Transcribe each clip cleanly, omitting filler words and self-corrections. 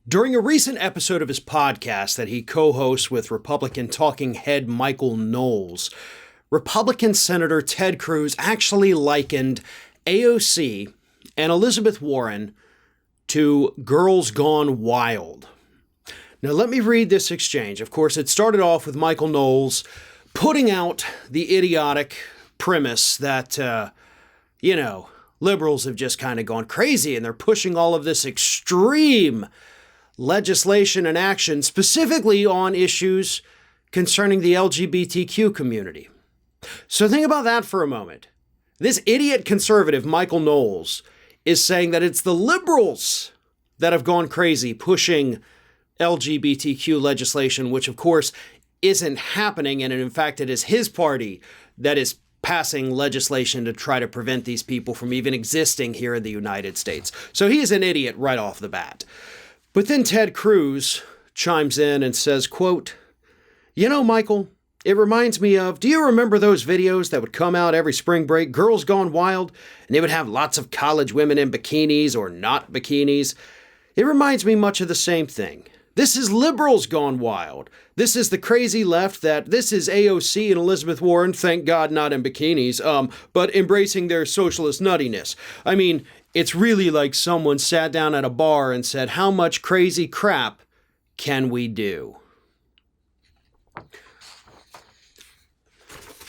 During a recent episode of his podcast that he co-hosts with Republican talking head Michael Knowles, Republican Senator Ted Cruz actually likened AOC and Elizabeth Warren to Girls Gone Wild. Now let me read this exchange. Of course, it started off with Michael Knowles putting out the idiotic premise that, liberals have just kind of gone crazy and they're pushing all of this extreme legislation and action specifically on issues concerning the LGBTQ community. So think about that for a moment. This idiot conservative, Michael Knowles, is saying that it's the liberals that have gone crazy pushing LGBTQ legislation, which of course isn't happening. And in fact, it is his party that is passing legislation to try to prevent these people from even existing here in the United States. So he is an idiot right off the bat. But then Ted Cruz chimes in and says, quote, Michael, it reminds me of, do you remember those videos that would come out every spring break, Girls Gone Wild, and they would have lots of college women in bikinis or not bikinis? It reminds me much of the same thing. This is liberals gone wild. This is the crazy left this is AOC and Elizabeth Warren, thank God not in bikinis, but embracing their socialist nuttiness. I mean, it's really like someone sat down at a bar and said, how much crazy crap can we do?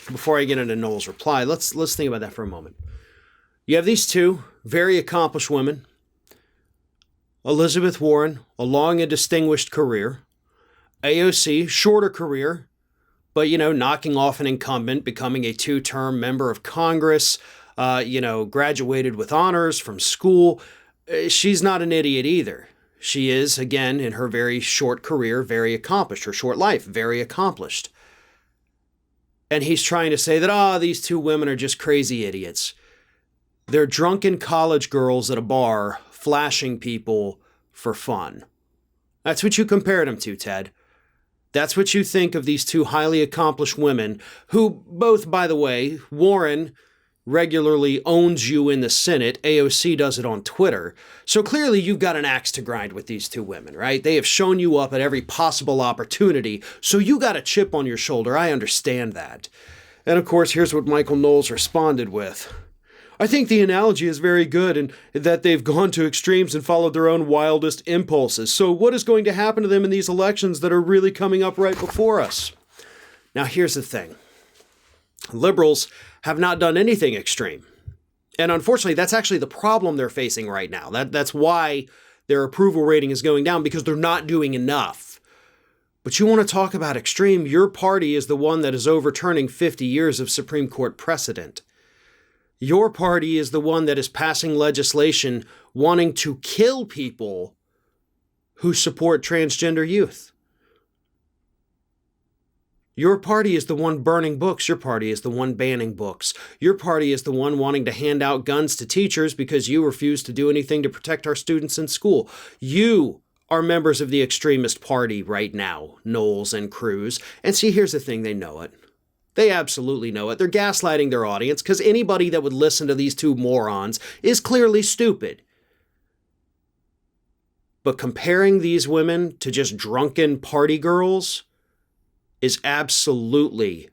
Before I get into Knowles' reply, let's think about that for a moment. You have these two very accomplished women. Elizabeth Warren, a long and distinguished career. AOC, shorter career, but, knocking off an incumbent, becoming a 2-term member of Congress, graduated with honors from school. She's not an idiot either. She is, again, in her very short career, very accomplished. Her short life, very accomplished. And he's trying to say that, these two women are just crazy idiots. They're drunken college girls at a bar flashing people for fun. That's what you compared them to, Ted. That's what you think of these two highly accomplished women who both, by the way, Warren regularly owns you in the Senate. AOC does it on Twitter. So clearly you've got an axe to grind with these two women, right? They have shown you up at every possible opportunity. So you got a chip on your shoulder. I understand that. And of course, here's what Michael Knowles responded with. I think the analogy is very good and that they've gone to extremes and followed their own wildest impulses. So what is going to happen to them in these elections that are really coming up right before us? Now, here's the thing. Liberals have not done anything extreme. And unfortunately, that's actually the problem they're facing right now. That's why their approval rating is going down, because they're not doing enough. But you want to talk about extreme? Your party is the one that is overturning 50 years of Supreme Court precedent. Your party is the one that is passing legislation wanting to kill people who support transgender youth. Your party is the one burning books. Your party is the one banning books. Your party is the one wanting to hand out guns to teachers because you refuse to do anything to protect our students in school. You are members of the extremist party right now, Knowles and Cruz. And see, here's the thing, they know it. They absolutely know it. They're gaslighting their audience because anybody that would listen to these two morons is clearly stupid. But comparing these women to just drunken party girls is absolutely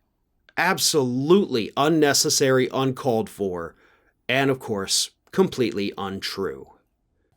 unnecessary, uncalled for, and of course, completely untrue.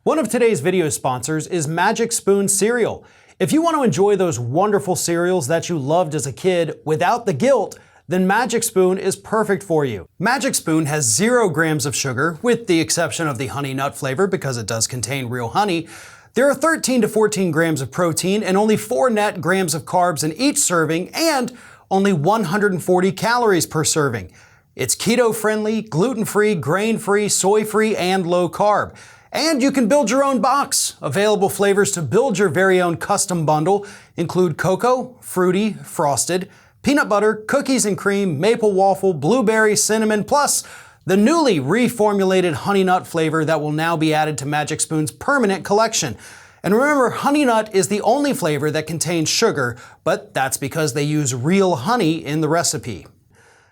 One of today's video sponsors is Magic Spoon cereal. If you want to enjoy those wonderful cereals that you loved as a kid without the guilt, then Magic Spoon is perfect for you. Magic Spoon has 0 grams of sugar, with the exception of the honey nut flavor because it does contain real honey. There are 13 to 14 grams of protein and only 4 net grams of carbs in each serving, and only 140 calories per serving. It's keto-friendly, gluten-free, grain-free, soy-free, and low-carb. And you can build your own box. Available flavors to build your very own custom bundle include cocoa, fruity, frosted, peanut butter, cookies and cream, maple waffle, blueberry, cinnamon, plus the newly reformulated Honey Nut flavor that will now be added to Magic Spoon's permanent collection. And remember, Honey Nut is the only flavor that contains sugar, but that's because they use real honey in the recipe.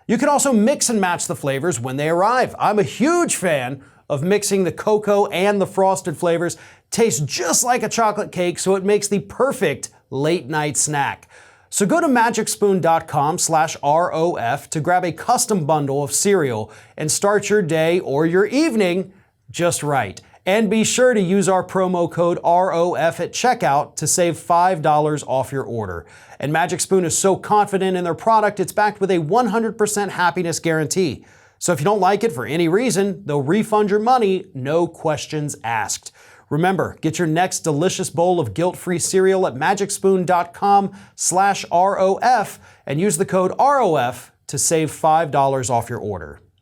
You can also mix and match the flavors when they arrive. I'm a huge fan of mixing the cocoa and the frosted flavors tastes just like a chocolate cake, so it makes the perfect late night snack. So go to magicspoon.com/ROF to grab a custom bundle of cereal and start your day or your evening just right. And be sure to use our promo code ROF at checkout to save $5 off your order. And Magic Spoon is so confident in their product, it's backed with a 100% happiness guarantee. So if you don't like it for any reason, they'll refund your money, no questions asked. Remember, get your next delicious bowl of guilt-free cereal at magicspoon.com/ROF and use the code ROF to save $5 off your order.